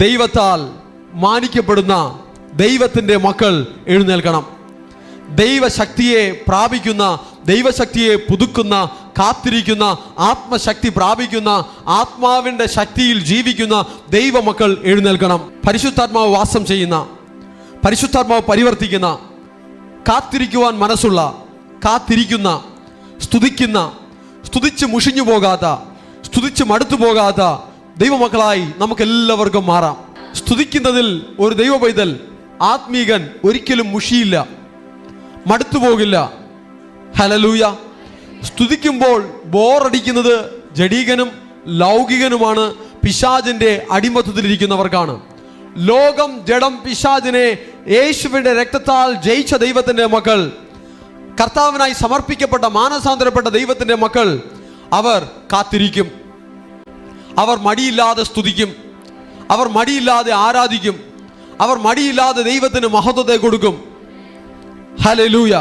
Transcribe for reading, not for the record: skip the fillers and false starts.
ദൈവത്താൽ മാനിക്കപ്പെടുന്ന ദൈവത്തിൻ്റെ മക്കൾ എഴുന്നേൽക്കണം. ദൈവശക്തിയെ പ്രാപിക്കുന്ന, ദൈവശക്തിയെ പുതുക്കുന്ന, കാത്തിരിക്കുന്ന, ആത്മശക്തി പ്രാപിക്കുന്ന, ആത്മാവിൻ്റെ ശക്തിയിൽ ജീവിക്കുന്ന ദൈവമക്കൾ എഴുന്നേൽക്കണം. പരിശുദ്ധാത്മാവ് വാസം ചെയ്യുന്ന, പരിശുദ്ധാത്മാവ് പരിവർത്തിക്കുന്ന, കാത്തിരിക്കുവാൻ മനസ്സുള്ള, കാത്തിരിക്കുന്ന, സ്തുതിക്കുന്ന, സ്തുതിച്ച് മുഷിഞ്ഞു പോകാത്ത, സ്തുതിച്ച് മടുത്തു പോകാത്ത ദൈവമക്കളായി നമുക്കെല്ലാവർക്കും മാറാം. സ്തുതിക്കുന്നതിൽ ഒരു ദൈവ പൈതൽ, ആത്മീകൻ ഒരിക്കലും മുഷിയില്ല, മടുത്തു പോകില്ല. ഹല്ലേലൂയ. സ്തുതിക്കുമ്പോൾ ബോറടിക്കുന്നത് ജഡീകനും ലൗകികനുമാണ്, പിശാചിന്റെ അടിമത്തത്തിലിരിക്കുന്നവർക്കാണ്. ലോകം, ജഡം, പിശാചിനെ യേശുവിന്റെ രക്തത്താൽ ജയിച്ച ദൈവത്തിന്റെ മക്കൾ, കർത്താവിനായി സമർപ്പിക്കപ്പെട്ട, മാനസാന്തരപ്പെട്ട ദൈവത്തിന്റെ മക്കൾ, അവർ കാത്തിരിക്കും, അവർ മടിയില്ലാതെ സ്തുതിക്കും, അവർ മടിയില്ലാതെ ആരാധിക്കും, അവർ മടിയില്ലാതെ ദൈവത്തിന് മഹത്വത്തെ കൊടുക്കും. ഹല്ലേലൂയ.